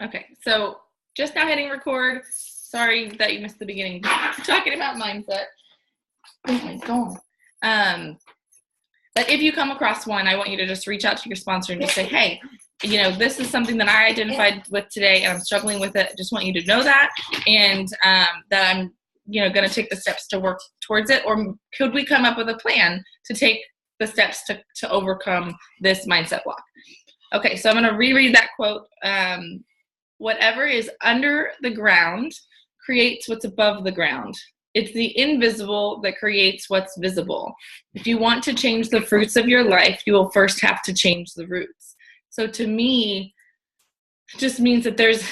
Okay, so just now hitting record. Sorry that you missed the beginning. Talking about mindset. Oh my God. But if you come across one, I want you to just reach out to your sponsor and just say, hey, this is something that I identified with today and I'm struggling with it. I just want you to know that, and that I'm, going to take the steps to work towards it. Or could we come up with a plan to take the steps to overcome this mindset block? Okay, so I'm going to reread that quote. Whatever is under the ground creates what's above the ground. It's the invisible that creates what's visible. If you want to change the fruits of your life, you will first have to change the roots. So to me, it just means that there's,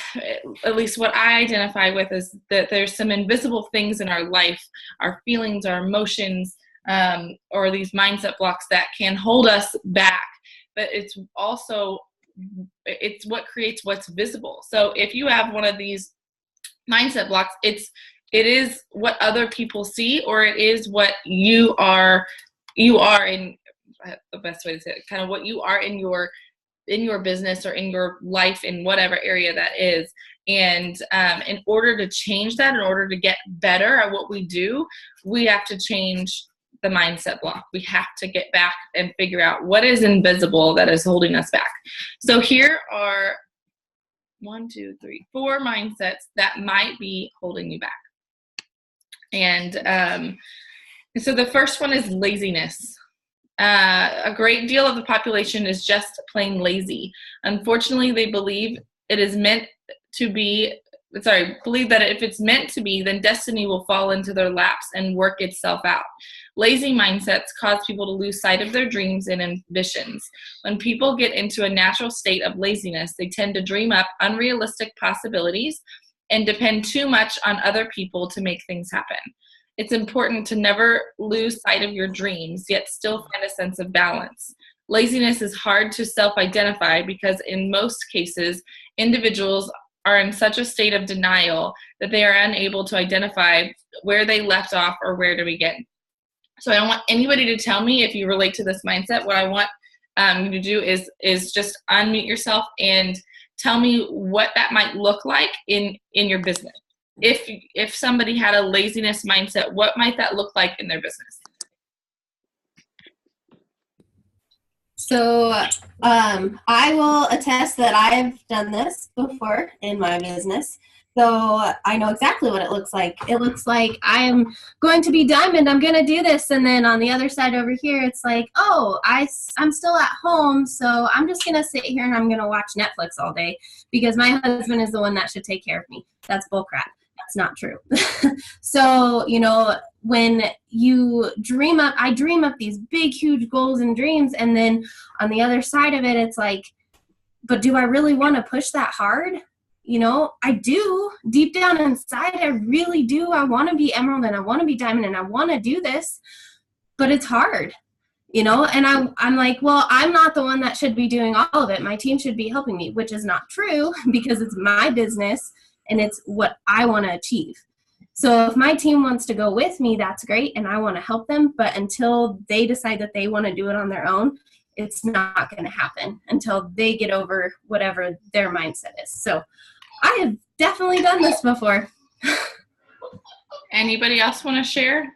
at least what I identify with, is that there's some invisible things in our life, our feelings, our emotions, or these mindset blocks that can hold us back. But it's what creates what's visible. So if you have one of these mindset blocks, it is what other people see, or it is what you are in, the best way to say it, kind of what you are in your business or in your life, in whatever area that is. And in order to change that, in order to get better at what we do, we have to change the mindset block. We have to get back and figure out what is invisible that is holding us back. So here are 4 mindsets that might be holding you back. And so the first one is laziness. A great deal of the population is just plain lazy. Unfortunately, they believe that if it's meant to be, then destiny will fall into their laps and work itself out. Lazy mindsets cause people to lose sight of their dreams and ambitions. When people get into a natural state of laziness, they tend to dream up unrealistic possibilities and depend too much on other people to make things happen. It's important to never lose sight of your dreams, yet still find a sense of balance. Laziness is hard to self-identify because in most cases, individuals are in such a state of denial that they are unable to identify where they left off or where to begin. So I don't want anybody to tell me if you relate to this mindset. What I want you to do is just unmute yourself and tell me what that might look like in your business. If somebody had a laziness mindset, what might that look like in their business? So I will attest that I've done this before in my business. So I know exactly what it looks like. It looks like I'm going to be diamond. I'm going to do this. And then on the other side over here, it's like, oh, I'm still at home. So I'm just going to sit here and I'm going to watch Netflix all day because my husband is the one that should take care of me. That's bullcrap. That's not true. So, when you dream up, I dream up these big, huge goals and dreams. And then on the other side of it, it's like, but do I really want to push that hard? I do. Deep down inside, I really do. I want to be emerald and I want to be diamond and I want to do this, but it's hard, and I'm like, well, I'm not the one that should be doing all of it. My team should be helping me, which is not true because it's my business and it's what I want to achieve. So if my team wants to go with me, that's great. And I want to help them. But until they decide that they want to do it on their own, it's not going to happen until they get over whatever their mindset is. So I have definitely done this before. Anybody else want to share?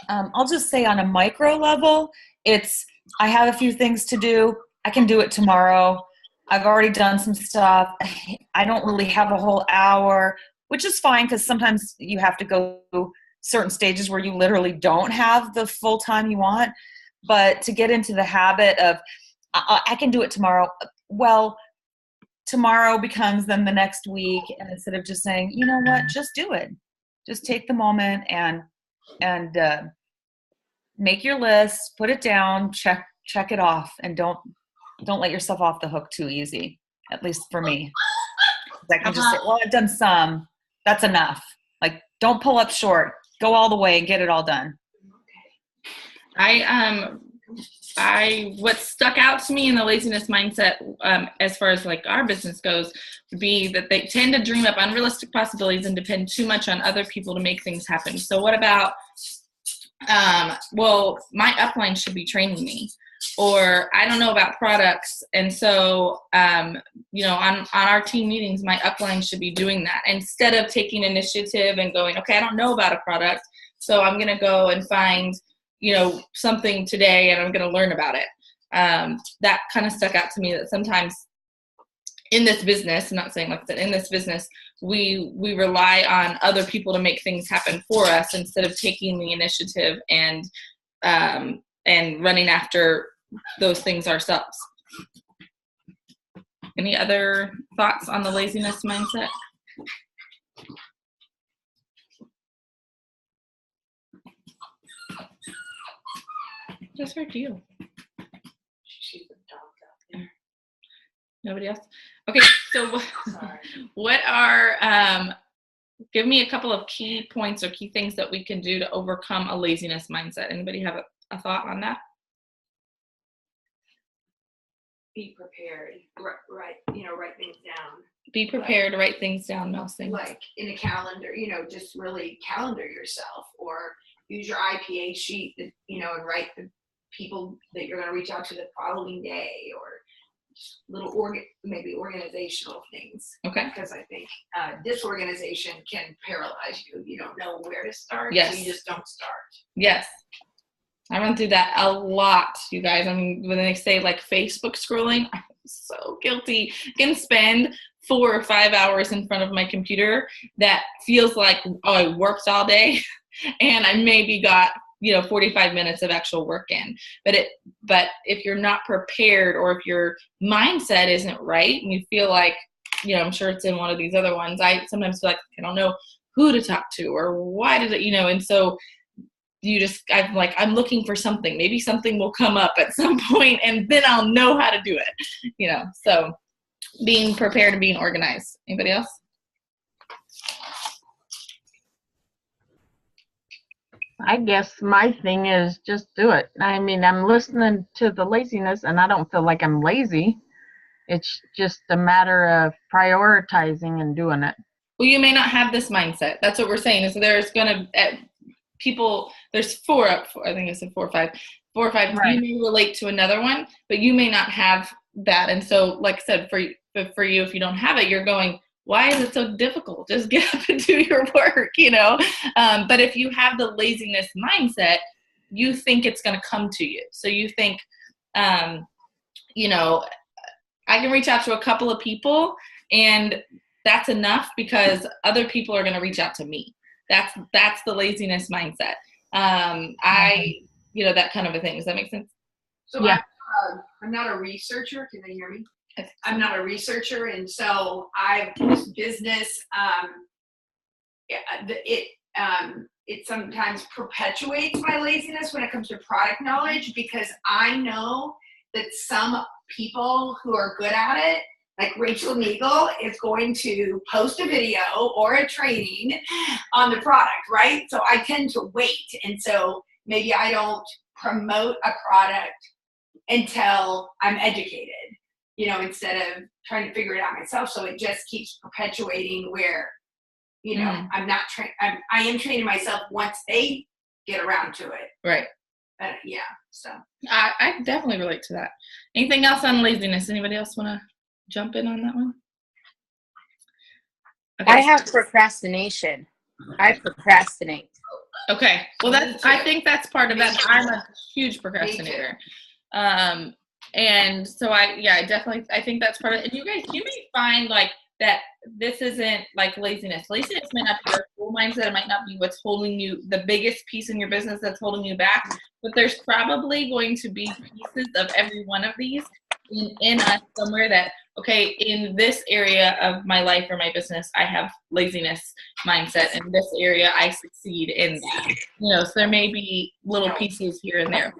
I'll just say on a micro level, I have a few things to do. I can do it tomorrow. I've already done some stuff. I don't really have a whole hour, which is fine because sometimes you have to go through certain stages where you literally don't have the full time you want. But to get into the habit of, I can do it tomorrow. Well, tomorrow becomes then the next week. And instead of just saying, you know what, just do it. Just take the moment and make your list, put it down, check it off, and don't let yourself off the hook too easy, at least for me. I can just say, well, I've done some. That's enough. Like, don't pull up short. Go all the way and get it all done. What stuck out to me in the laziness mindset, as far as like our business goes, would be that they tend to dream up unrealistic possibilities and depend too much on other people to make things happen. So what about, well, my upline should be training me. or I don't know about products. And so, you know, on our team meetings, my upline should be doing that instead of taking initiative and going, okay, I don't know about a product, so I'm going to go and find, you know, something today and I'm going to learn about it. That kind of stuck out to me, that sometimes in this business, I'm not saying like that, in this business, we rely on other people to make things happen for us instead of taking the initiative and running after those things ourselves. Any other thoughts on the laziness mindset? Just heard you. Nobody else? Okay, so what are, give me a couple of key points or key things that we can do to overcome a laziness mindset. Anybody have a thought on that? Be prepared, write things down. Be prepared, write things down, most things. Like in a calendar, you know, just really calendar yourself, or use your IPA sheet, that, you know, and write the people that you're going to reach out to the following day, or little maybe organizational things. Okay. Because I think disorganization can paralyze you. You don't know where to start. Yes. So you just don't start. Yes. I run through that a lot, you guys. I mean, when they say like Facebook scrolling, I'm so guilty. I can spend 4 or 5 hours in front of my computer that feels like, oh, I worked all day and I maybe got, you know, 45 minutes of actual work in. But if you're not prepared, or if your mindset isn't right and you feel like, you know, I'm sure it's in one of these other ones, I sometimes feel like I don't know who to talk to or why did it, you know, and so I'm looking for something. Maybe something will come up at some point and then I'll know how to do it, you know. So being prepared and being organized. Anybody else? I guess my thing is just do it. I mean, I'm listening to the laziness and I don't feel like I'm lazy. It's just a matter of prioritizing and doing it. Well, you may not have this mindset. That's what we're saying, is there's going to people, there's I think I said 4 or 5. Right. You may relate to another one, but you may not have that. And so, like I said, for you, if you don't have it, you're going, why is it so difficult? Just get up and do your work, you know? But if you have the laziness mindset, you think it's going to come to you. So you think, you know, I can reach out to a couple of people and that's enough because other people are going to reach out to me. That's the laziness mindset. You know, that kind of a thing. Does that make sense? So yeah. I'm not a researcher. Can they hear me? I'm not a researcher, and so this business, it sometimes perpetuates my laziness when it comes to product knowledge, because I know that some people who are good at it, like Rachel Neagle, is going to post a video or a training on the product, right? So I tend to wait, and so maybe I don't promote a product until I'm educated, you know, instead of trying to figure it out myself. So it just keeps perpetuating where, you know, I am training myself once they get around to it. Right. Yeah. So I definitely relate to that. Anything else on laziness? Anybody else want to jump in on that one? Okay. I have procrastination. I procrastinate. Okay. Well, I think that's part of that. I'm a huge procrastinator. And so I think that's part of it. And you guys, you may find like that this isn't like laziness. Laziness may not be your full mindset. It might not be what's holding you, the biggest piece in your business that's holding you back, but there's probably going to be pieces of every one of these in us somewhere that, okay, in this area of my life or my business, I have laziness mindset. In this area, I succeed in that. You know, so there may be little pieces here and there.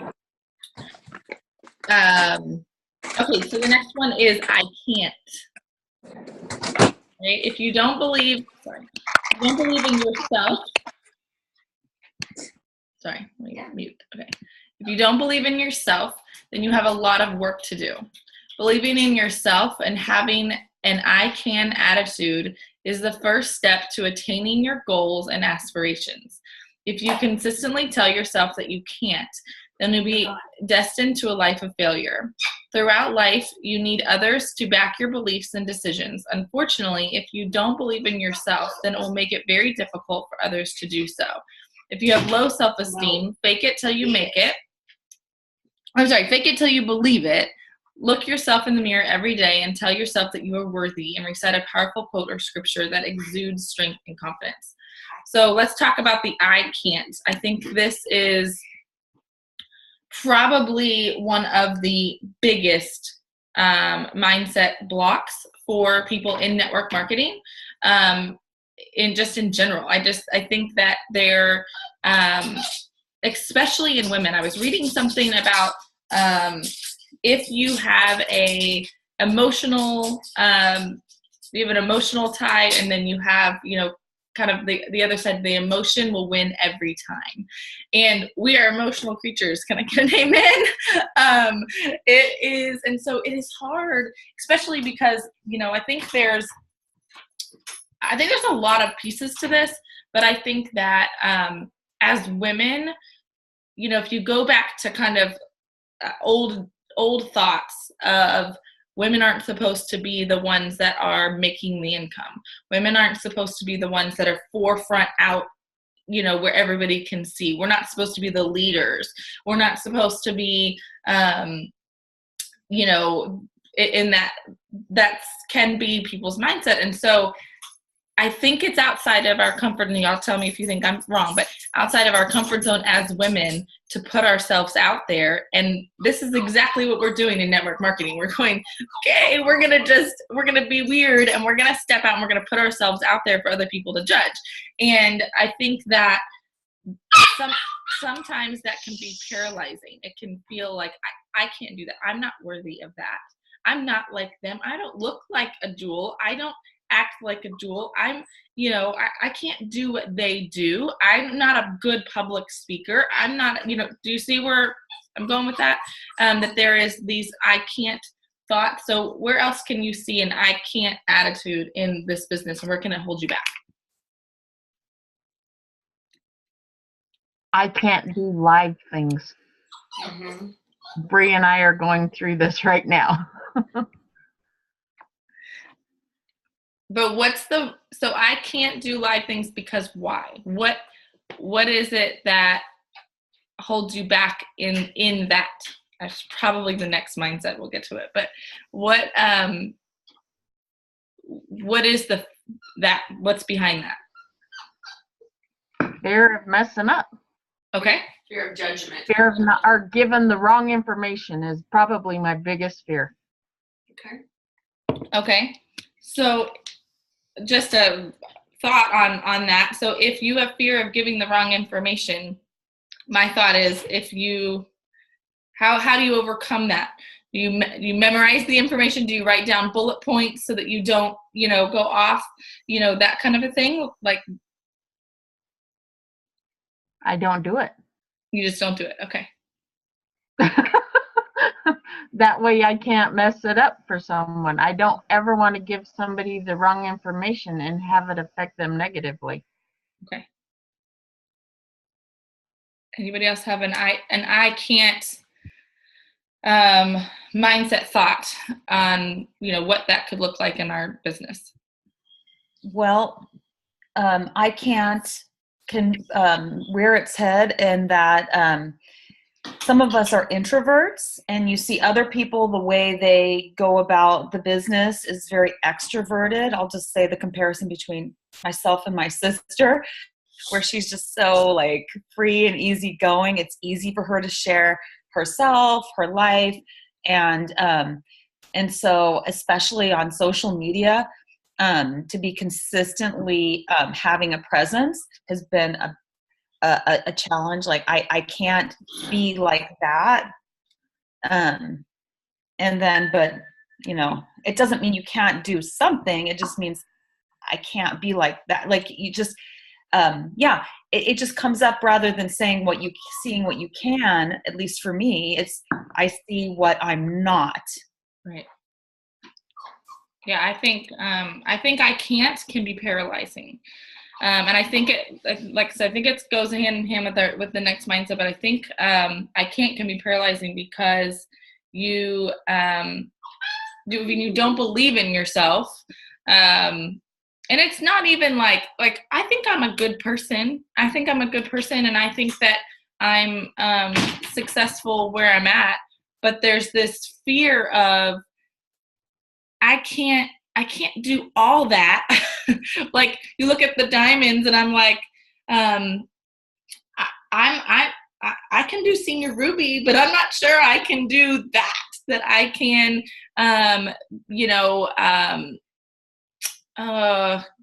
Okay, so the next one is I can't. Right? If you don't believe in yourself, sorry, let me mute. Okay. If you don't believe in yourself, then you have a lot of work to do. Believing in yourself and having an I can attitude is the first step to attaining your goals and aspirations. If you consistently tell yourself that you can't, then you'll be destined to a life of failure. Throughout life, you need others to back your beliefs and decisions. Unfortunately, if you don't believe in yourself, then it will make it very difficult for others to do so. If you have low self-esteem, fake it till you make it. Fake it till you believe it. Look yourself in the mirror every day and tell yourself that you are worthy, and recite a powerful quote or scripture that exudes strength and confidence. So let's talk about the I can't. I think this is probably one of the biggest mindset blocks for people in network marketing, in general. I think that they're, especially in women. I was reading something about if you have you have an emotional tie, and then you have, kind of the other side, the emotion will win every time. And we are emotional creatures. Can I get an amen? It is, and so it is hard, especially because, I think there's a lot of pieces to this, but I think that as women, if you go back to kind of old thoughts of women aren't supposed to be the ones that are making the income. Women aren't supposed to be the ones that are forefront out, where everybody can see. We're not supposed to be the leaders. We're not supposed to be, in that can be people's mindset. And so I think it's outside of our comfort, and y'all tell me if you think I'm wrong, but outside of our comfort zone as women to put ourselves out there. And this is exactly what we're doing in network marketing. We're going, okay, we're going to be weird, and we're going to step out, and we're going to put ourselves out there for other people to judge. And I think that sometimes that can be paralyzing. It can feel like, I can't do that. I'm not worthy of that. I'm not like them. I don't look like a Jewel. I don't act like a Jewel. I'm, I can't do what they do. I'm not a good public speaker. I'm not, do you see where I'm going with that? That there is these I can't thoughts. So where else can you see an I can't attitude in this business? Where can it hold you back? I can't do live things. Mm-hmm. Bree and I are going through this right now. But so I can't do live things because why? What is it that holds you back in that? That's probably the next mindset. We'll get to it. But what is what's behind that? Fear of messing up. Okay. Fear of judgment. Fear of or given the wrong information is probably my biggest fear. Okay. So just a thought on that. So if you have fear of giving the wrong information, my thought is how do you overcome that? Do you memorize the information? Do you write down bullet points so that you don't, go off, that kind of a thing? Like, I don't do it. You just don't do it. Okay. That way I can't mess it up for someone. I don't ever want to give somebody the wrong information and have it affect them negatively. Okay. Anybody else have an I can't mindset thought on, what that could look like in our business? Well, I can't can rear its head in that some of us are introverts, and you see other people, the way they go about the business is very extroverted. I'll just say the comparison between myself and my sister, where she's just so like free and easygoing. It's easy for her to share herself, her life, and so especially on social media, to be consistently having a presence has been a challenge. Like I can't be like that. And then, but it doesn't mean you can't do something. It just means I can't be like that. Like you just, it just comes up rather than seeing what you can, at least for me, it's, I see what I'm not. Right. Yeah, I think I can't can be paralyzing. And I think like I said, I think it goes hand in hand with the next mindset. But I think I can't can be paralyzing because you you don't believe in yourself. And it's not even like I think I'm a good person. I think I'm a good person, and I think that I'm successful where I'm at. But there's this fear of I can't do all that. Like you look at the diamonds, and I'm like, I can do senior ruby, but I'm not sure I can do that. That I can,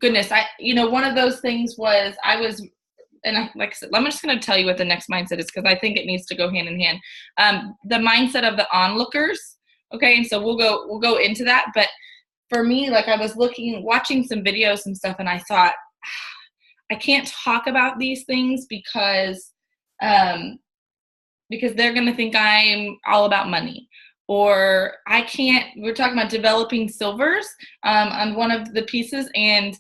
goodness, one of those things was like I said, I'm just going to tell you what the next mindset is because I think it needs to go hand in hand. The mindset of the onlookers. Okay, and so we'll go into that. But for me, like I was watching some videos and stuff, and I thought I can't talk about these things because they're going to think I'm all about money. Or we're talking about developing silvers on one of the pieces, and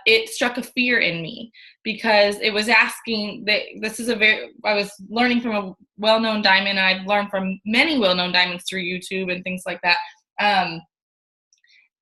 it struck a fear in me because it was asking I was learning from a well-known diamond, and I've learned from many well-known diamonds through YouTube and things like that,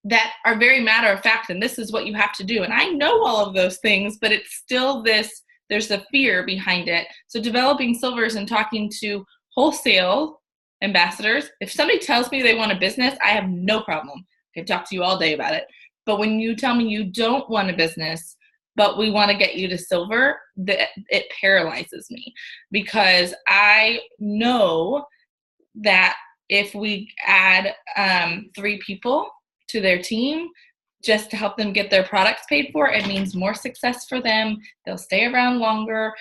that are very matter of fact, and this is what you have to do. And I know all of those things, but it's still there's the fear behind it. So developing silvers and talking to wholesale ambassadors, if somebody tells me they want a business, I have no problem. I can talk to you all day about it. But when you tell me you don't want a business, but we want to get you to silver, it paralyzes me because I know that if we add 3 people to their team just to help them get their products paid for, it means more success for them. They'll stay around longer.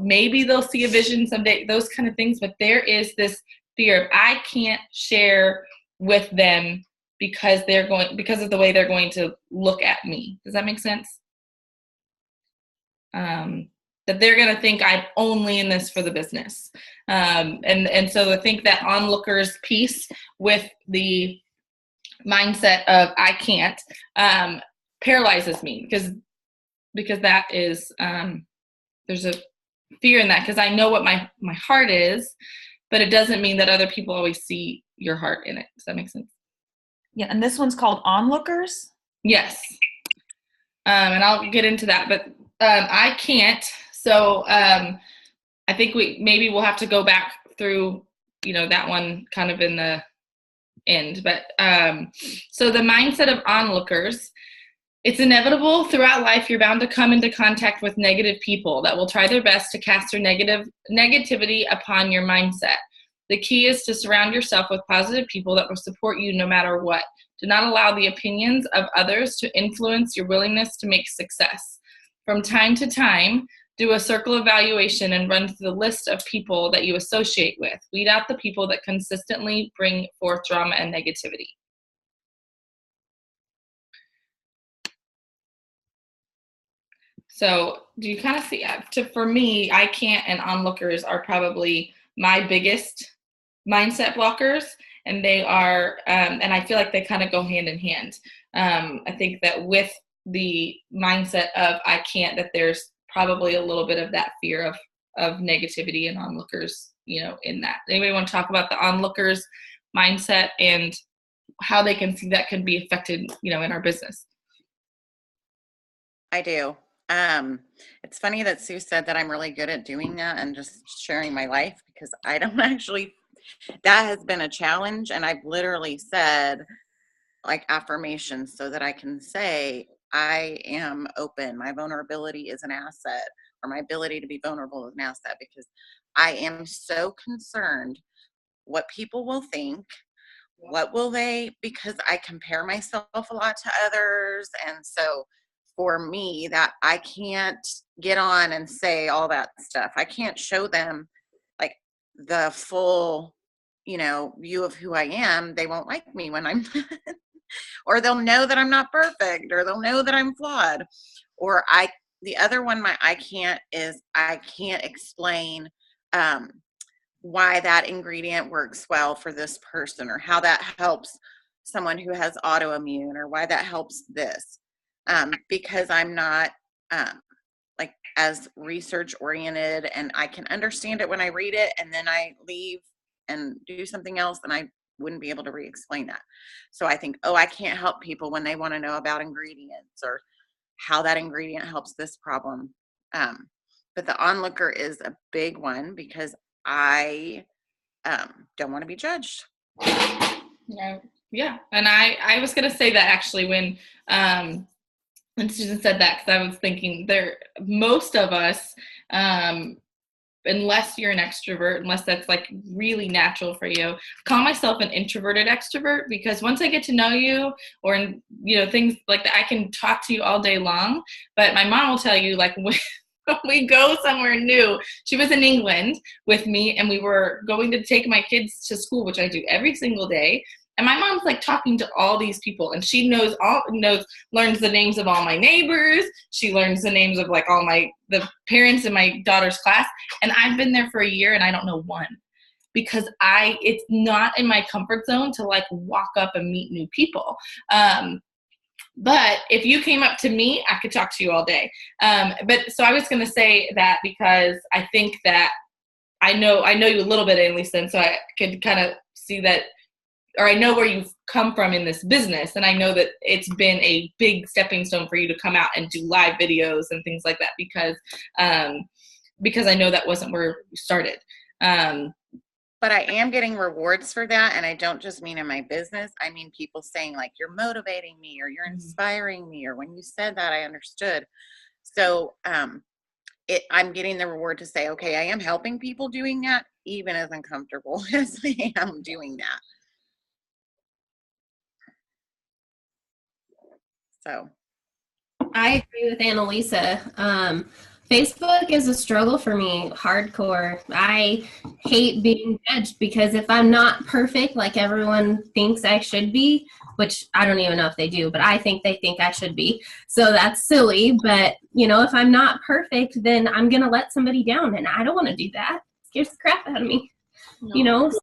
Maybe they'll see a vision someday, those kind of things. But there is this fear of I can't share with them because of the way they're going to look at me. Does that make sense? That they're going to think I'm only in this for the business. And so I think that onlookers piece with the mindset of I can't paralyzes me because that is there's a fear in that because I know what my heart is, but it doesn't mean that other people always see your heart in it. Does that make sense? Yeah, and this one's called onlookers? Yes. And I'll get into that, but I can't. So I think we'll have to go back through, that one kind of in the end. But so the mindset of onlookers, it's inevitable throughout life. You're bound to come into contact with negative people that will try their best to cast their negativity upon your mindset. The key is to surround yourself with positive people that will support you no matter what. Do not allow the opinions of others to influence your willingness to make success. From time to time, do a circle evaluation and run through the list of people that you associate with. Weed out the people that consistently bring forth drama and negativity. So do you kind of see, for me, I can't and onlookers are probably my biggest mindset blockers, and they are, and I feel like they kind of go hand in hand. I think that with the mindset of I can't, that there's probably a little bit of that fear of negativity and onlookers, in that. Anybody want to talk about the onlookers mindset and how they can see that can be affected, in our business? I do. It's funny that Sue said that I'm really good at doing that and just sharing my life because I don't actually, that has been a challenge. And I've literally said like affirmations so that I can say, I am open. My vulnerability is an asset, or my ability to be vulnerable is an asset, because I am so concerned what people will think, because I compare myself a lot to others. And so for me, that I can't get on and say all that stuff. I can't show them like the full, view of who I am. They won't like me when I'm or they'll know that I'm not perfect, or they'll know that I'm flawed. Or the other one, I can't explain why that ingredient works well for this person, or how that helps someone who has autoimmune, or why that helps this. Because I'm not like as research oriented, and I can understand it when I read it, and then I leave and do something else, and I wouldn't be able to re-explain that. So I think, I can't help people when they want to know about ingredients or how that ingredient helps this problem. But the onlooker is a big one because I don't want to be judged. Yeah. And I was going to say that actually when Susan said that, because I was thinking most of us, unless you're an extrovert, unless that's like really natural for you, call myself an introverted extrovert, because once I get to know you, or, things like that, I can talk to you all day long. But my mom will tell you, like, when we go somewhere new, she was in England with me, and we were going to take my kids to school, which I do every single day. And my mom's like talking to all these people, and she learns the names of all my neighbors. She learns the names of like the parents in my daughter's class. And I've been there for a year and I don't know one, because it's not in my comfort zone to like walk up and meet new people. But if you came up to me, I could talk to you all day. But so I was going to say that because I think that I know you a little bit, Annalisa, and so I could kind of see that, or I know where you've come from in this business, and I know that it's been a big stepping stone for you to come out and do live videos and things like that, because I know that wasn't where you started. But I am getting rewards for that, and I don't just mean in my business. I mean people saying like, you're motivating me, or you're inspiring me, or when you said that, I understood. So I'm getting the reward to say, okay, I am helping people doing that, even as uncomfortable as I am doing that. So I agree with Annalisa. Facebook is a struggle for me, hardcore. I hate being judged, because if I'm not perfect like everyone thinks I should be, which I don't even know if they do, but I think they think I should be. So that's silly. But, if I'm not perfect, then I'm going to let somebody down, and I don't want to do that. It scares the crap out of me,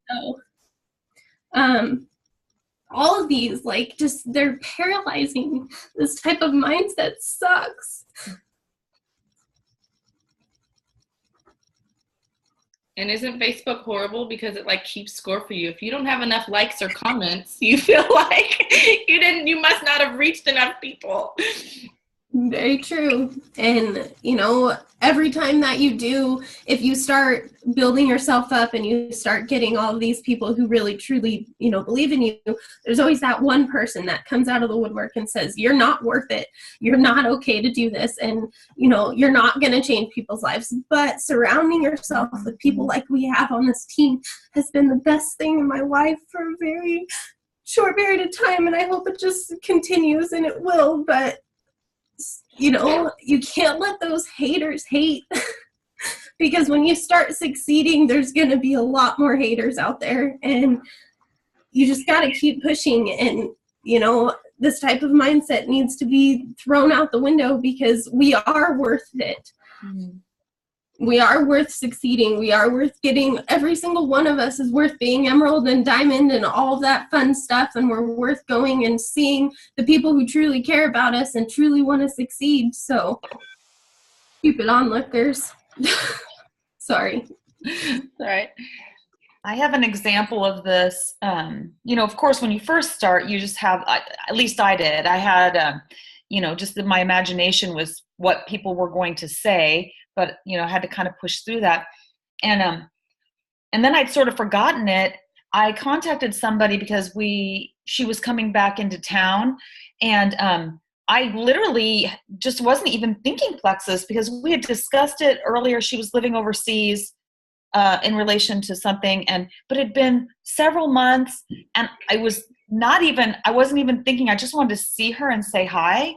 So all of these, like, just, they're paralyzing. This type of mindset sucks. And isn't Facebook horrible because it like keeps score for you? If you don't have enough likes or comments, you feel like you must not have reached enough people. Very true. And, every time that you do, if you start building yourself up and you start getting all of these people who really, truly, believe in you, there's always that one person that comes out of the woodwork and says, you're not worth it. You're not okay to do this. And, you're not going to change people's lives. But surrounding yourself with people like we have on this team has been the best thing in my life for a very short period of time. And I hope it just continues, and it will. But you can't let those haters hate, because when you start succeeding, there's going to be a lot more haters out there, and you just got to keep pushing. And, this type of mindset needs to be thrown out the window, because we are worth it. Mm-hmm. We are worth succeeding. We are worth getting, every single one of us is worth being emerald and diamond and all that fun stuff. And we're worth going and seeing the people who truly care about us and truly want to succeed. So keep it on, lookers. Sorry. All right. I have an example of this. Of course, when you first start, you just have, at least I did. I had, just my imagination was what people were going to say, but, I had to kind of push through that. And then I'd sort of forgotten it. I contacted somebody because she was coming back into town, and I literally just wasn't even thinking Plexus, because we had discussed it earlier. She was living overseas in relation to something, but it had been several months, and I wasn't even thinking. I just wanted to see her and say hi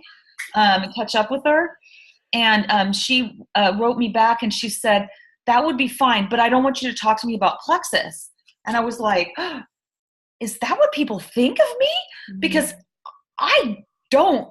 and catch up with her. And she wrote me back, and she said, that would be fine, but I don't want you to talk to me about Plexus. And I was like, is that what people think of me? Mm-hmm. Because I don't,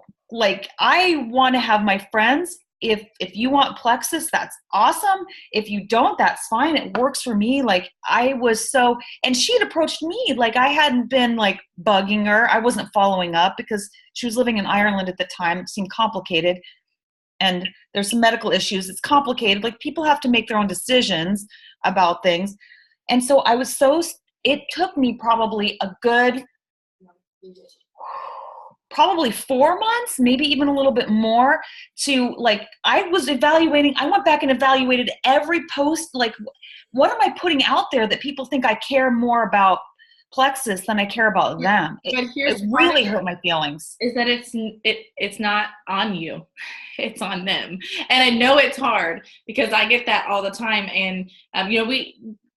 I want to have my friends. If you want Plexus, that's awesome. If you don't, that's fine. It works for me. And she had approached me, I hadn't been bugging her. I wasn't following up because she was living in Ireland at the time. It seemed complicated. and there's some medical issues. It's complicated. Like, people have to make their own decisions about things. And so it took me probably a good, probably 4 months, maybe even a little bit more, to I went back and evaluated every post. Like, what am I putting out there that people think I care more about Plexus than I care about them? But here's It really hurt my feelings. Is that it's not on you, it's on them. And I know it's hard because I get that all the time. And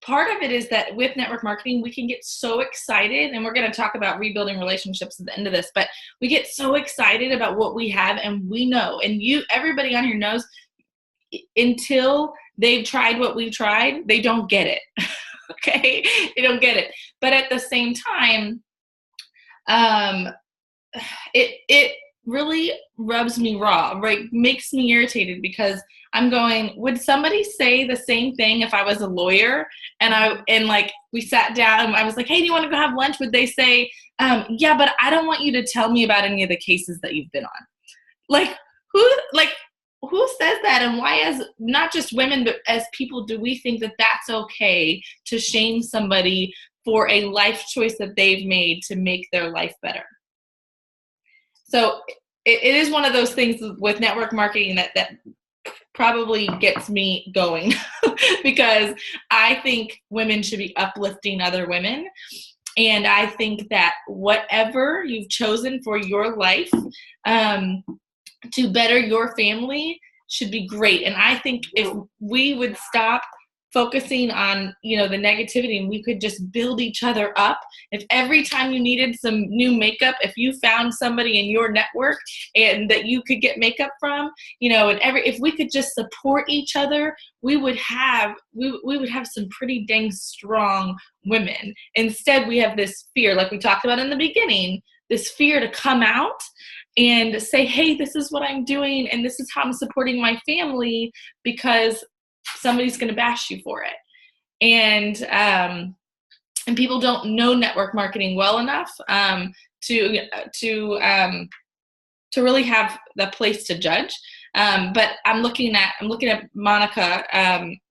part of it is that with network marketing, we can get so excited, and we're going to talk about rebuilding relationships at the end of this, but we get so excited about what we have, and we know, and everybody on here knows, until they've tried what we've tried, they don't get it. Okay? They don't get it. But at the same time, it really rubs me raw, right? Makes me irritated, because I'm going, would somebody say the same thing if I was a lawyer and we sat down and I was like, hey, do you want to go have lunch? Would they say, yeah, but I don't want you to tell me about any of the cases that you've been on? Who says that? And why, as not just women, but as people, do we think that that's okay to shame somebody for a life choice that they've made to make their life better? So it is one of those things with network marketing that probably gets me going because I think women should be uplifting other women. And I think that whatever you've chosen for your life to better your family should be great. And I think if we would stop focusing on, the negativity, and we could just build each other up. If every time you needed some new makeup, if you found somebody in your network and that you could get makeup from, if we could just support each other, we would have some pretty dang strong women. Instead, we have this fear, like we talked about in the beginning, this fear to come out and say, hey, this is what I'm doing, and this is how I'm supporting my family, because somebody's going to bash you for it. And people don't know network marketing well enough to really have the place to judge. But I'm looking at Monica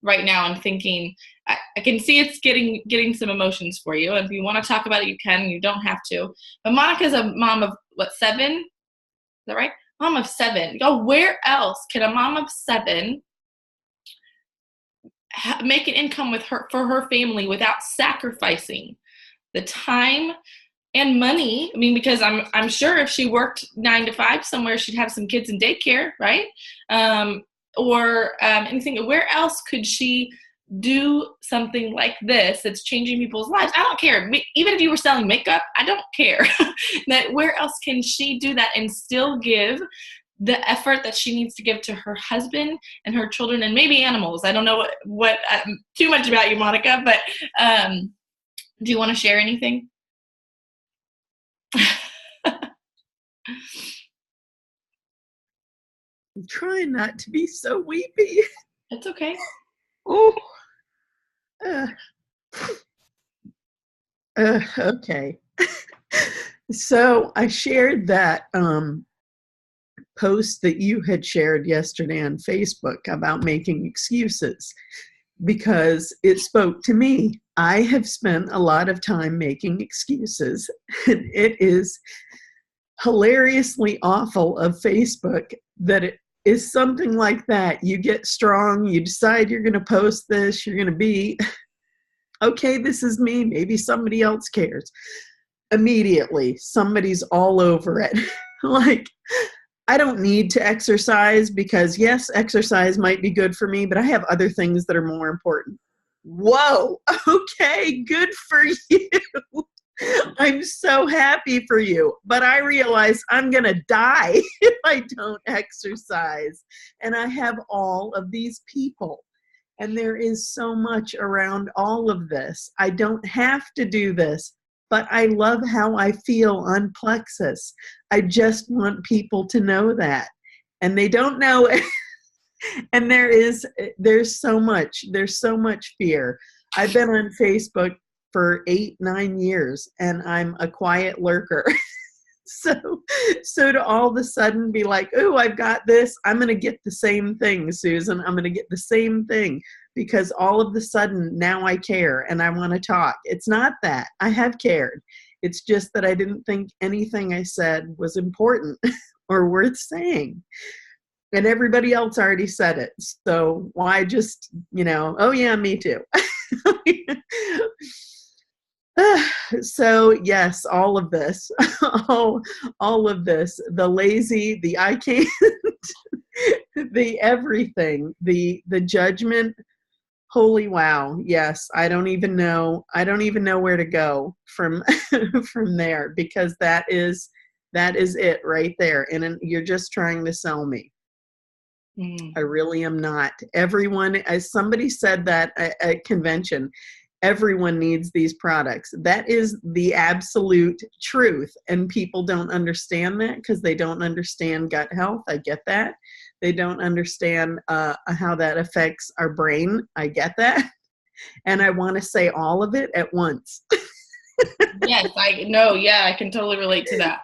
right now and thinking, I can see it's getting some emotions for you. If you want to talk about it, you can. You don't have to. But Monica's a mom of 7? Is that right? Mom of 7. Where else can a mom of 7 make an income for her family without sacrificing the time and money? I mean, because I'm sure if she worked 9 to 5 somewhere, she'd have some kids in daycare, right? Or anything. Where else could she do something like this that's changing people's lives? I don't care. Even if you were selling makeup, I don't care. That where else can she do that and still give the effort that she needs to give to her husband and her children and maybe animals? I don't know what too much about you, Monica, but do you want to share anything? I'm trying not to be so weepy. It's okay. Oh. Okay. So I shared that post that you had shared yesterday on Facebook about making excuses because it spoke to me. I have spent a lot of time making excuses, and it is hilariously awful of Facebook that it is something like that. You get strong, you decide you're going to post this, you're going to be, okay, this is me, maybe somebody else cares. Immediately, somebody's all over it. Like, I don't need to exercise because, yes, exercise might be good for me, but I have other things that are more important. Whoa, okay, good for you. I'm so happy for you, but I realize I'm going to die if I don't exercise. And I have all of these people, and there is so much around all of this. I don't have to do this, but I love how I feel on Plexus. I just want people to know that, and they don't know it. And there's so much fear. I've been on Facebook for 8-9 years, and I'm a quiet lurker. So to all of a sudden be like, oh, I've got this, I'm going to get the same thing, Susan. I'm going to get the same thing because all of a sudden now I care and I want to talk. It's not that. I have cared. It's just that I didn't think anything I said was important or worth saying. And everybody else already said it. So why just, oh yeah, me too. So yes, all of this, all of this, the lazy, the I can't, the everything, the judgment. Holy wow. Yes. I don't even know where to go from, from there, because that is it right there. And you're just trying to sell me. I really am not. Everyone, as somebody said that at convention, everyone needs these products. That is the absolute truth. And people don't understand that because they don't understand gut health. I get that. They don't understand how that affects our brain. I get that. And I want to say all of it at once. Yes, I can totally relate to that.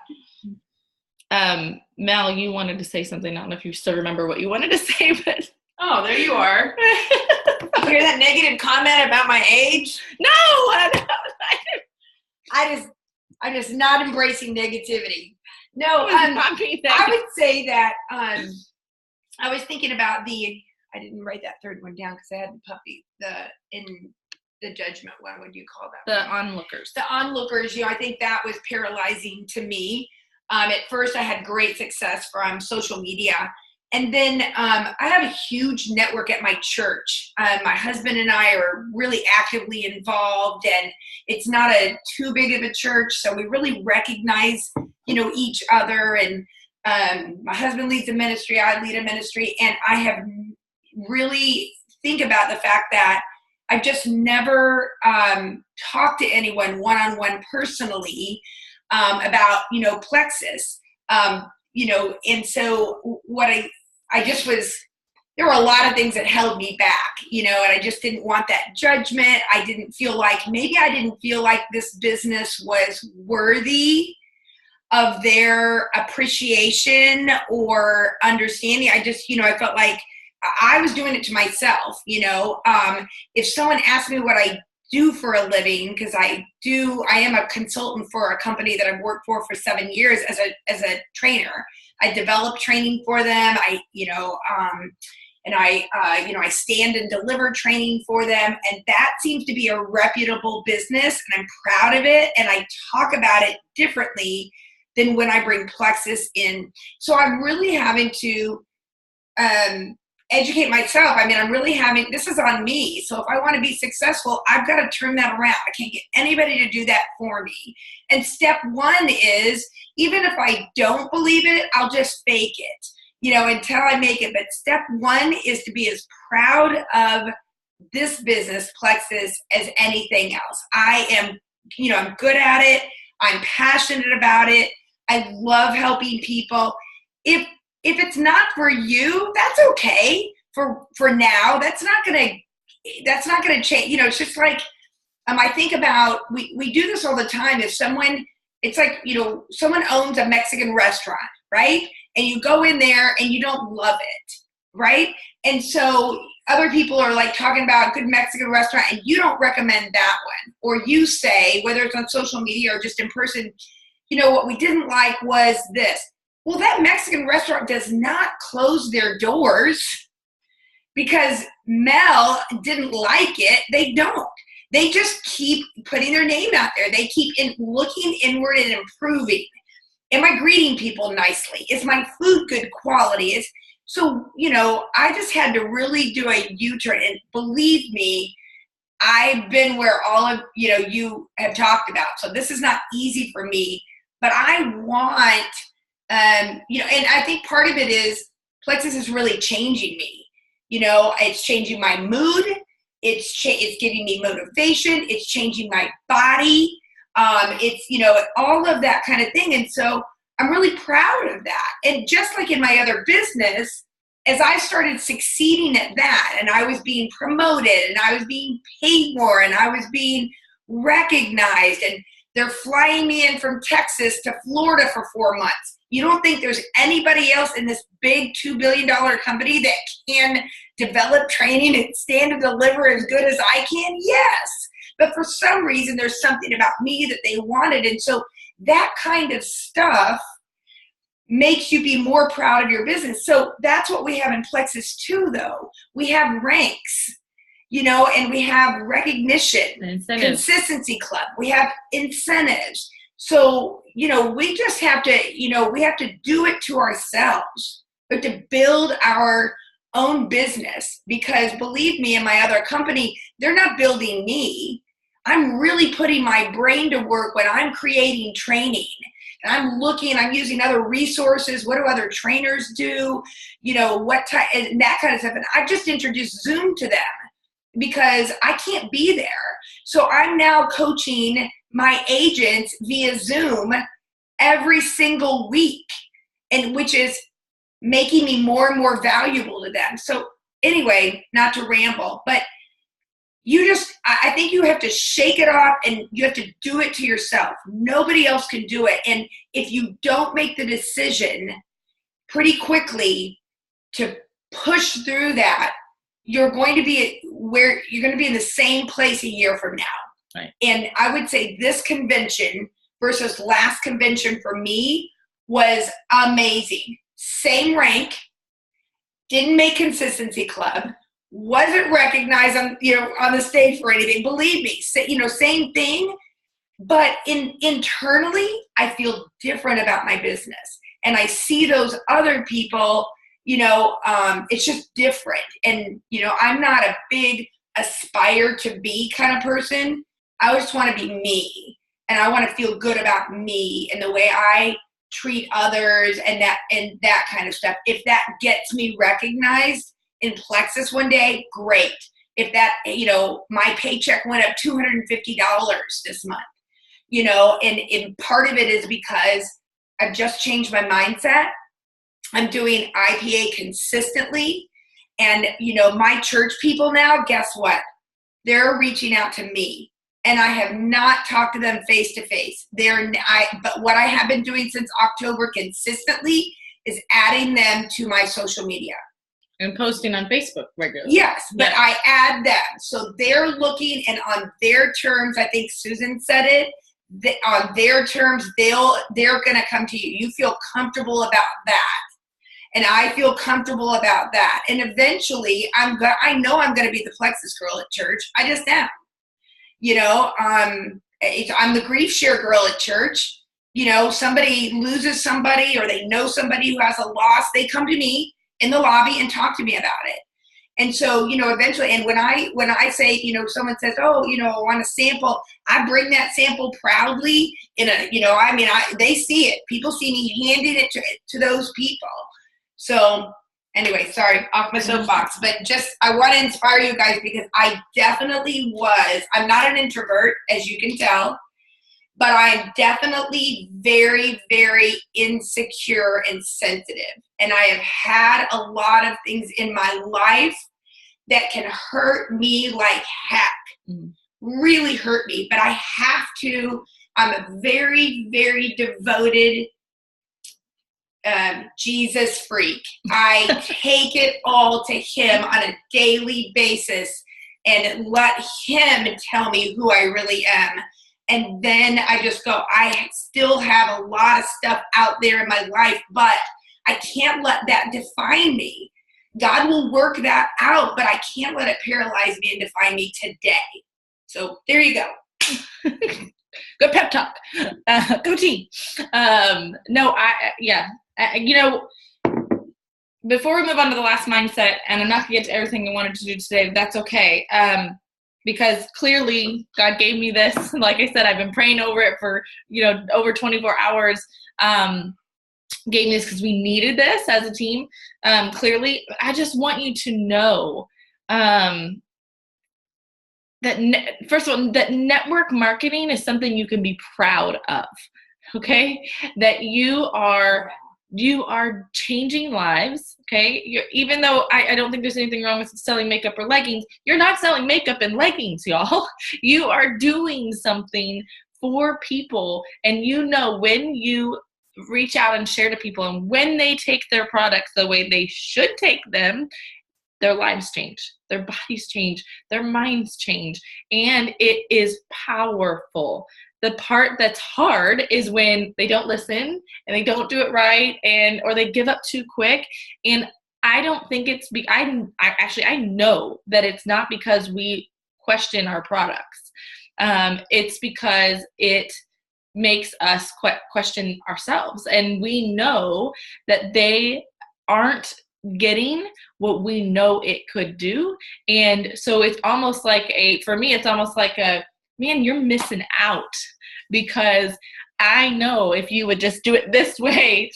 Mel, you wanted to say something. I don't know if you still remember what you wanted to say, but oh, there you are. You hear that negative comment about my age? No, I'm just not embracing negativity. No, I would say that I was thinking about I didn't write that third one down because I had the puppy, the judgment one. What do you call that? The onlookers. The onlookers, I think that was paralyzing to me. At first I had great success from social media. And then I have a huge network at my church. My husband and I are really actively involved, and it's not too big of a church, so we really recognize, each other. And my husband leads a ministry, I lead a ministry, and I have really think about the fact that I've just never talked to anyone one-on-one personally about, plexus. And so what I just there were a lot of things that held me back, and I just didn't want that judgment. I didn't feel like this business was worthy of their appreciation or understanding. I just, I felt like I was doing it to myself, if someone asked me what I do for a living, because I am a consultant for a company that I've worked for 7 years as a trainer. I develop training for them. I stand and deliver training for them. And that seems to be a reputable business, and I'm proud of it. And I talk about it differently than when I bring Plexus in. So I'm really having to educate myself. This is on me. So if I want to be successful, I've got to turn that around. I can't get anybody to do that for me. And step one is, even if I don't believe it, I'll just fake it, until I make it. But step one is to be as proud of this business, Plexus, as anything else. I am, I'm good at it. I'm passionate about it. I love helping people. If it's not for you, that's okay. For now, that's not gonna change. It's just like I think about we do this all the time. If someone, it's like someone owns a Mexican restaurant, right? And you go in there and you don't love it, right? And so other people are like talking about a good Mexican restaurant, and you don't recommend that one, or you say, whether it's on social media or just in person, what we didn't like was this. Well, that Mexican restaurant does not close their doors because Mel didn't like it. They don't. They just keep putting their name out there. They keep looking inward and improving. Am I greeting people nicely? Is my food good quality? So, I just had to really do a U-turn. And believe me, I've been where all of, you have talked about. So this is not easy for me, but I want, and I think part of it is Plexus is really changing me. It's changing my mood. It's giving me motivation. It's changing my body. It's, all of that kind of thing. And so I'm really proud of that. And just like in my other business, as I started succeeding at that, and I was being promoted, and I was being paid more, and I was being recognized, and They're flying me in from Texas to Florida for 4 months. You don't think there's anybody else in this big $2 billion company that can develop training and stand and deliver as good as I can? Yes. But for some reason, there's something about me that they wanted. And so that kind of stuff makes you be more proud of your business. So that's what we have in Plexus too, though. We have ranks, and we have recognition, consistency club. We have incentives. So, we just have to, we have to do it to ourselves, but to build our own business, because believe me, in my other company, they're not building me. I'm really putting my brain to work when I'm creating training. And I'm using other resources. What do other trainers do? What type, and that kind of stuff. And I've just introduced Zoom to them because I can't be there. So I'm now coaching my agents via Zoom every single week, and which is making me more and more valuable to them. So anyway, not to ramble, but I think you have to shake it off and you have to do it to yourself. Nobody else can do it. And if you don't make the decision pretty quickly to push through that, you're going to be in the same place a year from now. Right. And I would say this convention versus last convention for me was amazing. Same rank, didn't make Consistency Club, wasn't recognized on the stage for anything. Believe me, same thing. But internally, I feel different about my business, and I see those other people. It's just different. And I'm not a big aspire to be kind of person. I just want to be me, and I want to feel good about me and the way I treat others and that kind of stuff. If that gets me recognized in Plexus one day, great. If that, my paycheck went up $250 this month, and part of it is because I've just changed my mindset. I'm doing IPA consistently. And, my church people now, guess what? They're reaching out to me. And I have not talked to them face to face. But what I have been doing since October consistently is adding them to my social media. And posting on Facebook regularly. Yes, but I add them. So they're looking, and on their terms, I think Susan said it, on their terms, they're going to come to you. You feel comfortable about that. And I feel comfortable about that. And eventually, I know I'm going to be the Plexus girl at church. I just am. I'm the grief share girl at church. Somebody loses somebody or they know somebody who has a loss, they come to me in the lobby and talk to me about it. And so, eventually, and when I say, someone says, oh, I want a sample, I bring that sample proudly they see it. People see me handing it to those people. So anyway, sorry, off my soapbox, but I want to inspire you guys because I definitely I'm not an introvert, as you can tell, but I'm definitely very, very insecure and sensitive. And I have had a lot of things in my life that can hurt me like heck, really hurt me, but I'm a very, very devoted Jesus freak. I take it all to him on a daily basis and let him tell me who I really am. And then I just go, I still have a lot of stuff out there in my life, but I can't let that define me. God will work that out, but I can't let it paralyze me and define me today. So there you go. Good pep talk. Go team. Before we move on to the last mindset, and I'm not going to get to everything I wanted to do today, but that's okay. Because clearly God gave me this. Like I said, I've been praying over it for, over 24 hours. Gave me this because we needed this as a team. Clearly, I just want you to know first of all, that network marketing is something you can be proud of. Okay? That you are changing lives, okay? Even though I don't think there's anything wrong with selling makeup or leggings, you're not selling makeup and leggings, y'all. You are doing something for people, and you know when you reach out and share to people and when they take their products the way they should take them, their lives change, their bodies change, their minds change, and it is powerful. The part that's hard is when they don't listen and they don't do it right, or they give up too quick. And I don't think it's I know that it's not because we question our products. It's because it makes us question ourselves, and we know that they aren't getting what we know it could do. And so it's almost like for me, it's almost like man, you're missing out, because I know if you would just do it this way,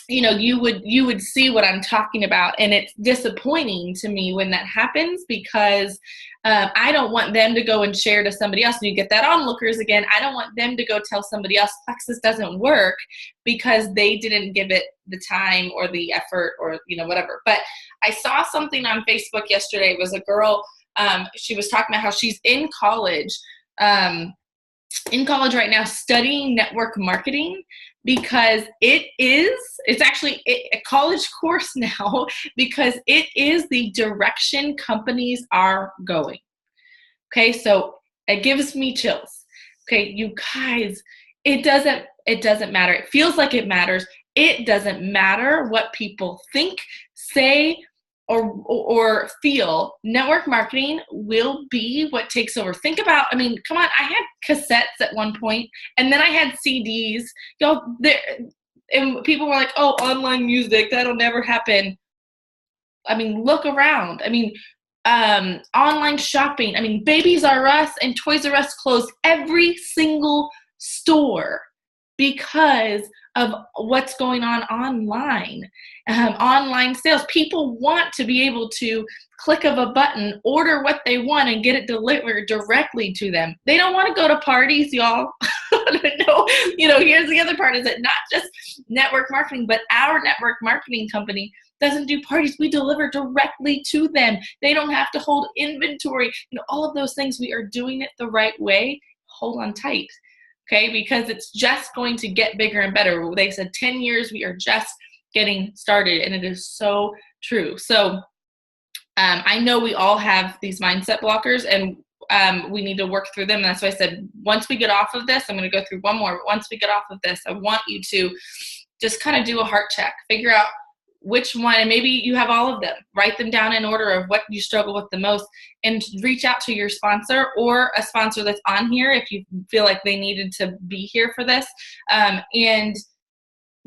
you would see what I'm talking about. And it's disappointing to me when that happens, because I don't want them to go and share to somebody else. And you get that onlookers again. I don't want them to go tell somebody else Plexus doesn't work because they didn't give it the time or the effort or, whatever. But I saw something on Facebook yesterday. It was a girl, she was talking about how she's in college right now studying network marketing, because it's actually a college course now, because it is the direction companies are going. Okay, so it gives me chills. Okay, you guys, it doesn't matter. It feels like it matters. It doesn't matter what people think, say, or feel. Network marketing will be what takes over. Think about, come on, I had cassettes at one point, and then I had CDs. And people were like, oh, online music, that'll never happen. Look around. Online shopping. Babies R Us and Toys R Us closed every single store because of what's going on online. Online sales. People want to be able to click of a button, order what they want, and get it delivered directly to them. They don't want to go to parties, y'all. No, here's the other part, is that not just network marketing, but our network marketing company doesn't do parties. We deliver directly to them. They don't have to hold inventory. All of those things, we are doing it the right way. Hold on tight. Okay, because it's just going to get bigger and better. They said 10 years, we are just getting started, and it is so true. So I know we all have these mindset blockers, and we need to work through them. And that's why I said, once we get off of this, I'm going to go through one more, but once we get off of this, I want you to just kind of do a heart check, figure out which one, and maybe you have all of them. Write them down in order of what you struggle with the most, and reach out to your sponsor or a sponsor that's on here if you feel like they needed to be here for this, and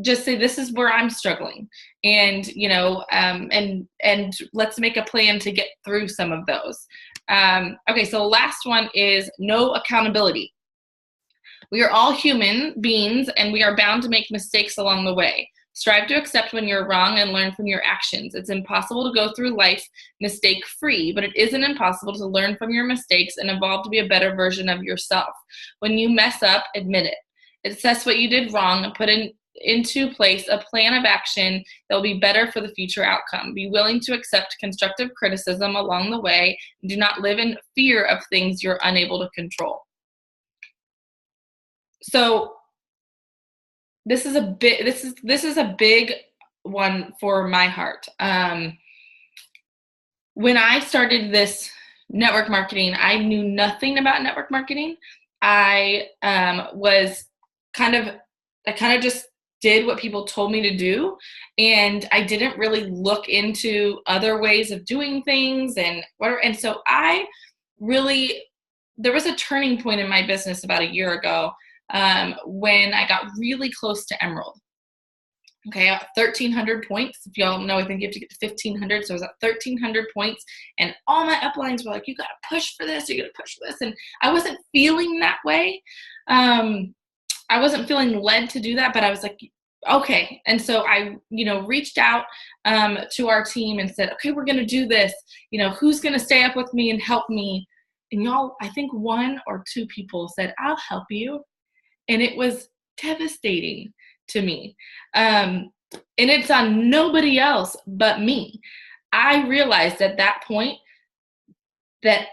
just say, this is where I'm struggling, and and let's make a plan to get through some of those. Okay, so last one is no accountability. We are all human beings, and we are bound to make mistakes along the way. Strive to accept when you're wrong and learn from your actions. It's impossible to go through life mistake-free, but it isn't impossible to learn from your mistakes and evolve to be a better version of yourself. When you mess up, admit it. Assess what you did wrong and put into place a plan of action that will be better for the future outcome. Be willing to accept constructive criticism along the way, and do not live in fear of things you're unable to control. So this is a big one for my heart. When I started this network marketing, I knew nothing about network marketing. I kind of just did what people told me to do, and I didn't really look into other ways of doing things and whatever. And so there was a turning point in my business about a year ago, when I got really close to Emerald. Okay, 1,300 points. If y'all know, I think you have to get to 1,500. So I was at 1,300 points, and all my uplines were like, you got to push for this, you got to push for this. And I wasn't feeling that way. I wasn't feeling led to do that, but I was like, okay. And so I, reached out to our team and said, okay, we're going to do this. Who's going to stay up with me and help me? And y'all, I think 1 or 2 people said, I'll help you. And it was devastating to me. And it's on nobody else but me. I realized at that point that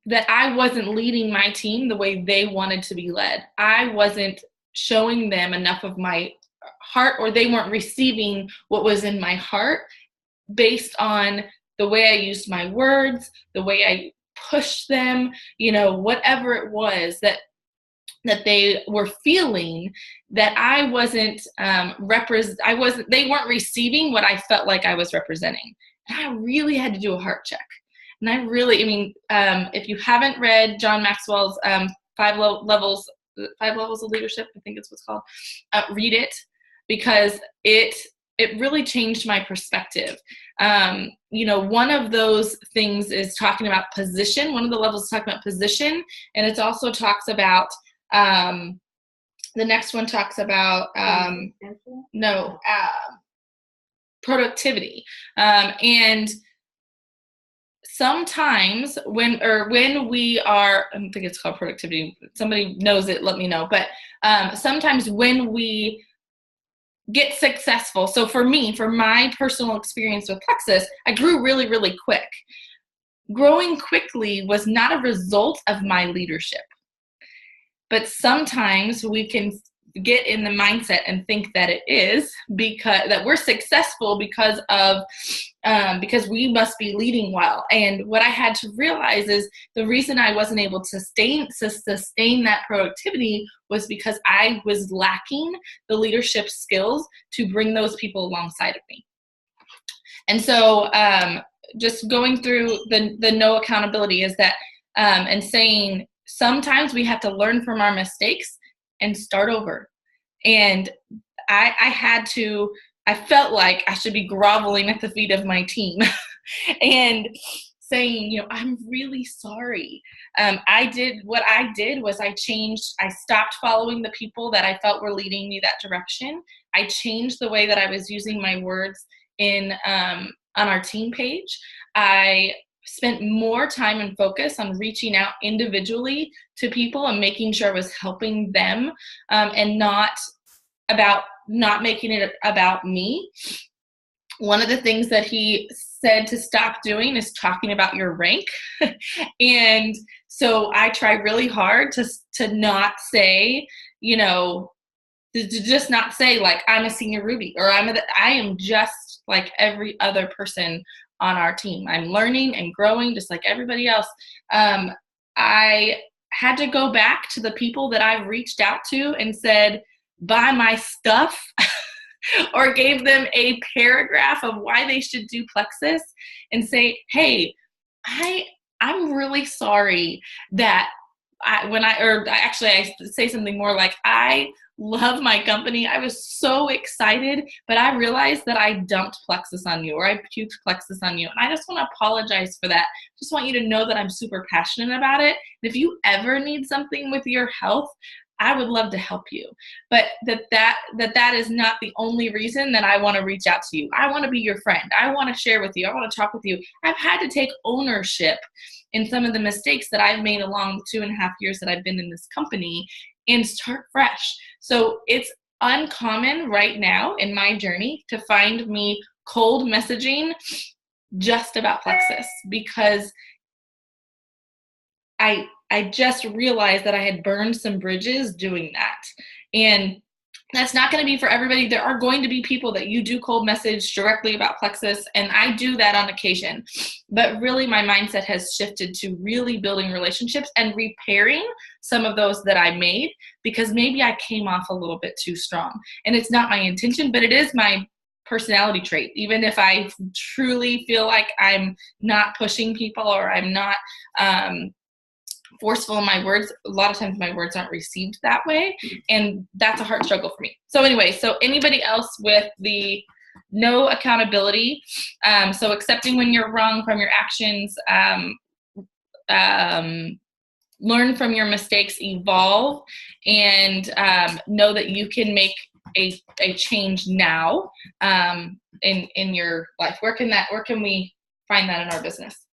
that I wasn't leading my team the way they wanted to be led. I wasn't showing them enough of my heart, or they weren't receiving what was in my heart based on the way I used my words, the way I pushed them, whatever it was that they were feeling, that I wasn't they weren't receiving what I felt like I was representing. And I really had to do a heart check. And if you haven't read John Maxwell's 5 levels of leadership, I think it's what's called, read it, because it really changed my perspective. One of those things is talking about position. One of the levels is talking about position, and it also talks about the next one talks about productivity. And sometimes when we are, I don't think it's called productivity. Somebody knows it, let me know. But sometimes when we get successful, so for me, for my personal experience with Plexus, I grew really, really quick. Growing quickly was not a result of my leadership. But sometimes we can get in the mindset and think that it is, that we're successful because we must be leading well. And what I had to realize is the reason I wasn't able to sustain that productivity was because I was lacking the leadership skills to bring those people alongside of me. And so just going through the no accountability is that, and saying, sometimes we have to learn from our mistakes and start over. And I felt like I should be groveling at the feet of my team and saying, I'm really sorry. What I did was I stopped following the people that I felt were leading me that direction. I changed the way that I was using my words on our team page. I spent more time and focus on reaching out individually to people and making sure I was helping them, and not making it about me. One of the things that he said to stop doing is talking about your rank. And so I try really hard to not say, to just not say like I'm a senior Ruby, or I am just like every other person on our team. I'm learning and growing just like everybody else. I had to go back to the people that I've reached out to and said, buy my stuff, or gave them a paragraph of why they should do Plexus, and say, hey, I'm really sorry that I say something more like, I love my company. I was so excited, but I realized that I dumped Plexus on you, or I puked Plexus on you. And I just want to apologize for that. Just want you to know that I'm super passionate about it. And if you ever need something with your health, I would love to help you. But that is not the only reason that I want to reach out to you. I want to be your friend. I want to share with you. I want to talk with you. I've had to take ownership in some of the mistakes that I've made along the 2.5 years that I've been in this company, and start fresh. So it's uncommon right now in my journey to find me cold messaging just about Plexus, because I just realized that I had burned some bridges doing that. And that's not going to be for everybody. There are going to be people that you do cold message directly about Plexus, and I do that on occasion. But really my mindset has shifted to really building relationships and repairing some of those that I made, because maybe I came off a little bit too strong. And it's not my intention, but it is my personality trait. Even if I truly feel like I'm not pushing people, or I'm not forceful in my words, a lot of times my words aren't received that way, and that's a hard struggle for me. So anyway, so anybody else with the no accountability, so accepting when you're wrong from your actions, learn from your mistakes, evolve, and know that you can make a change now in your life. Where can we find that in our business?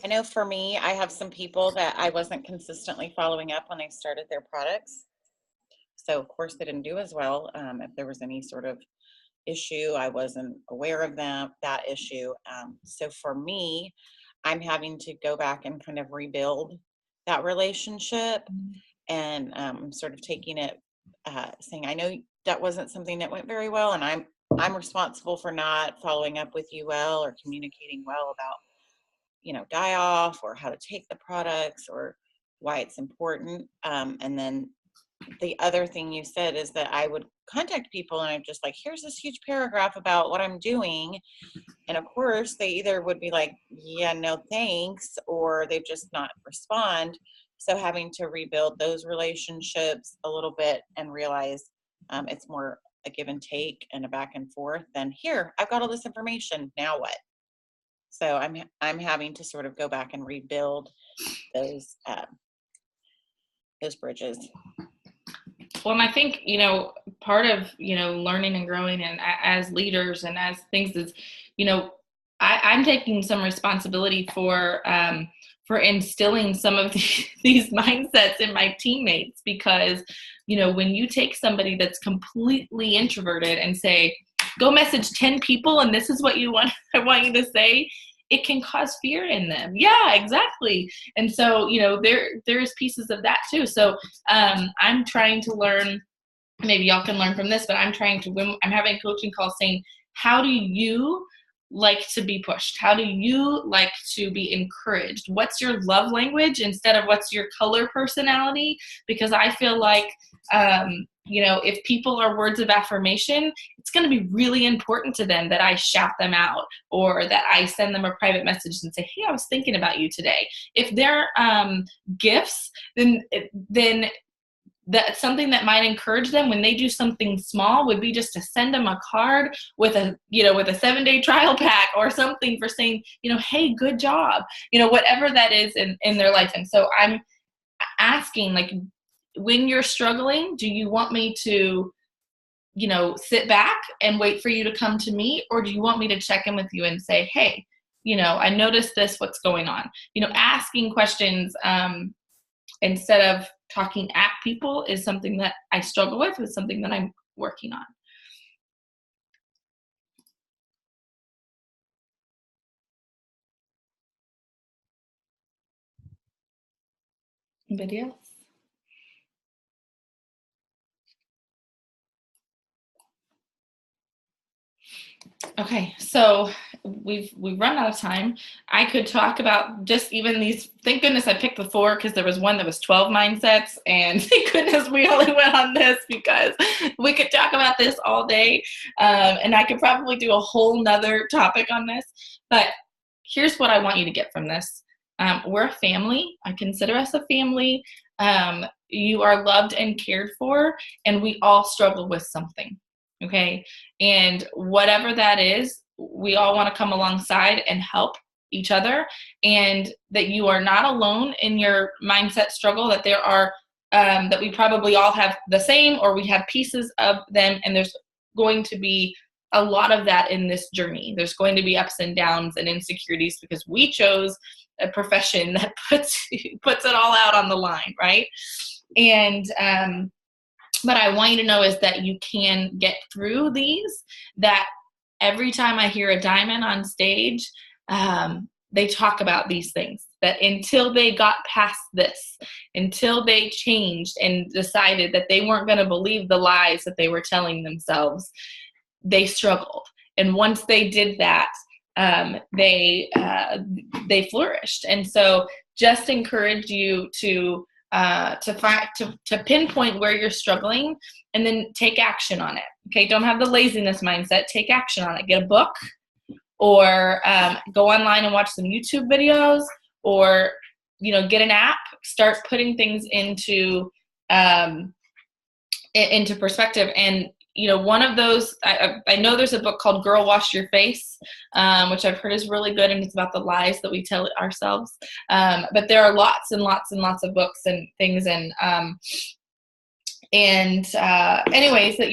I know for me, I have some people that I wasn't consistently following up when I started their products. So of course they didn't do as well. If there was any sort of issue. I wasn't aware of that issue. So for me, I'm having to go back and kind of rebuild that relationship, and sort of taking it, saying, I know that wasn't something that went very well, and I'm responsible for not following up with you well or communicating well about, die off or how to take the products or why it's important. And then the other thing you said is that I would contact people and I'm just like, here's this huge paragraph about what I'm doing. And of course, they either would be like, yeah, no thanks, or they just not respond. So having to rebuild those relationships a little bit and realize it's more a give and take and a back and forth than, here, I've got all this information, now what? So I'm having to sort of go back and rebuild those bridges. Well, and I think, part of, learning and growing and as leaders and as things is, I'm taking some responsibility for instilling some of these mindsets in my teammates, because, when you take somebody that's completely introverted and say, go message 10 people and this is what I want you to say, it can cause fear in them. Yeah, exactly. And so, there's pieces of that too. So I'm trying to learn, maybe y'all can learn from this, but I'm having coaching calls saying, how do you like to be pushed? How do you like to be encouraged? What's your love language instead of what's your color personality? Because I feel like, if people are words of affirmation, it's going to be really important to them that I shout them out or that I send them a private message and say, hey, I was thinking about you today. If they're gifts, then that's something that might encourage them when they do something small would be just to send them a card with a 7-day trial pack or something for saying, hey, good job, whatever that is in their life. And so I'm asking, like, when you're struggling, do you want me to, sit back and wait for you to come to me? Or do you want me to check in with you and say, hey, I noticed this, what's going on? Asking questions instead of talking at people is something that I struggle with. It's something that I'm working on. Anybody else? Okay, so we've run out of time. I could talk about just even these. Thank goodness I picked the 4 because there was one that was 12 mindsets, and thank goodness we only went on this because we could talk about this all day, and I could probably do a whole nother topic on this. But here's what I want you to get from this. We're a family. I consider us a family. You are loved and cared for, and we all struggle with something. Okay. And whatever that is, we all want to come alongside and help each other, and that you are not alone in your mindset struggle, that there are, that we probably all have the same, or we have pieces of them. And there's going to be a lot of that in this journey. There's going to be ups and downs and insecurities because we chose a profession that puts it all out on the line. Right. And, but I want you to know is that you can get through these, that every time I hear a diamond on stage, they talk about these things, that until they got past this, until they changed and decided that they weren't going to believe the lies that they were telling themselves, they struggled. And once they did that, they flourished. And so just encourage you to pinpoint where you're struggling and then take action on it. Okay. Don't have the laziness mindset. Take action on it. Get a book, or go online and watch some YouTube videos, or, get an app, start putting things into perspective. And, one of those, I know there's a book called Girl Wash Your Face, which I've heard is really good, and it's about the lies that we tell ourselves. But there are lots and lots and lots of books and things, and anyways, that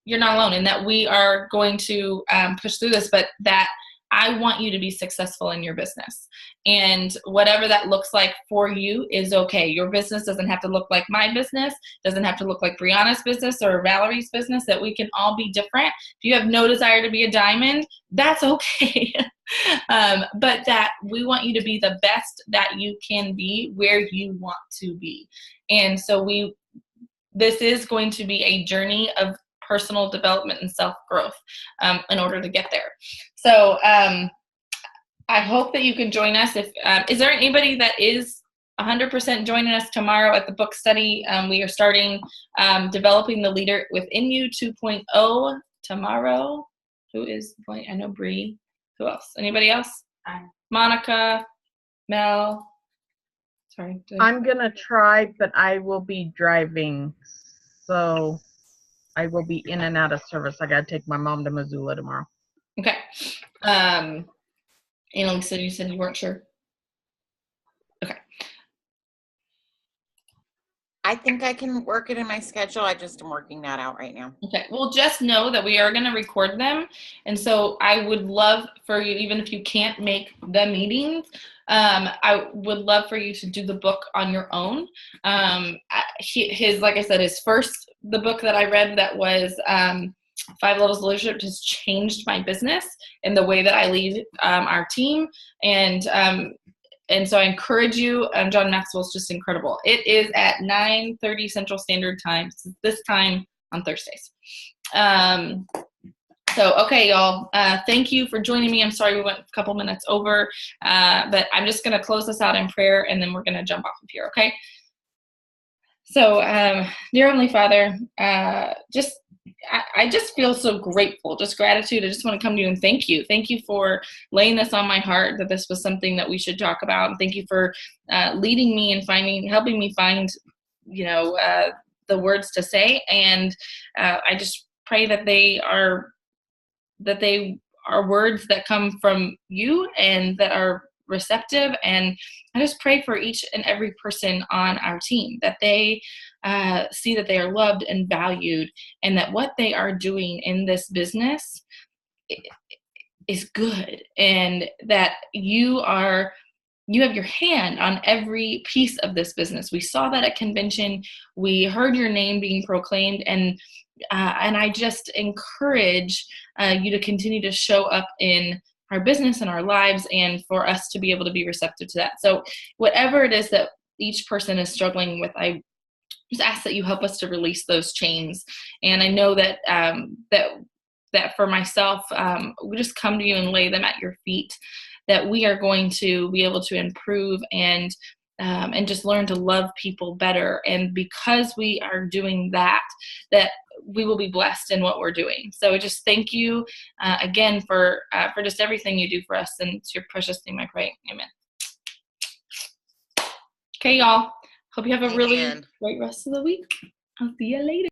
you're not alone, and that we are going to push through this, but that I want you to be successful in your business. And whatever that looks like for you is okay. Your business doesn't have to look like my business, doesn't have to look like Brianna's business or Valerie's business, that we can all be different. If you have no desire to be a diamond, that's okay. But that we want you to be the best that you can be where you want to be. And so this is going to be a journey of personal development and self-growth in order to get there. So I hope that you can join us. If is there anybody that is 100% joining us tomorrow at the book study? We are starting Developing the Leader Within You 2.0 tomorrow. Who is going? I know Bree. Who else? Anybody else? Monica, Mel. Sorry. I'm going to try, but I will be driving. So I will be in and out of service. I got to take my mom to Missoula tomorrow. Okay. Annalisa, you said you weren't sure. Okay. I think I can work it in my schedule. I just am working that out right now. Okay. Well, just know that we are going to record them. And so I would love for you, even if you can't make the meetings, I would love for you to do the book on your own. Like I said, the book that I read that was 5 Levels of Leadership has changed my business and the way that I lead our team. And so I encourage you. John Maxwell's just incredible. It is at 9:30 Central Standard Time, this time on Thursdays. So, okay, y'all, thank you for joining me. I'm sorry we went a couple minutes over, but I'm just going to close this out in prayer, and then we're going to jump off of here, okay? So, dear Heavenly Father, I just feel so grateful, just gratitude. I just want to come to you and thank you. Thank you for laying this on my heart, that this was something that we should talk about. And thank you for leading me and helping me find, the words to say. And I just pray that they are words that come from you and that are receptive. And I just pray for each and every person on our team, that they see that they are loved and valued, and that what they are doing in this business is good, and that you have your hand on every piece of this business. We saw that at convention. We heard your name being proclaimed, and I just encourage you to continue to show up in our business and our lives, and for us to be able to be receptive to that. So whatever it is that each person is struggling with, I just ask that you help us to release those chains. And I know that that for myself, we just come to you and lay them at your feet, that we are going to be able to improve and just learn to love people better. And because we are doing that we will be blessed in what we're doing. So just thank you again for just everything you do for us. And it's your precious name I pray. Amen. Okay, y'all. Hope you have a really great rest of the week. I'll see you later.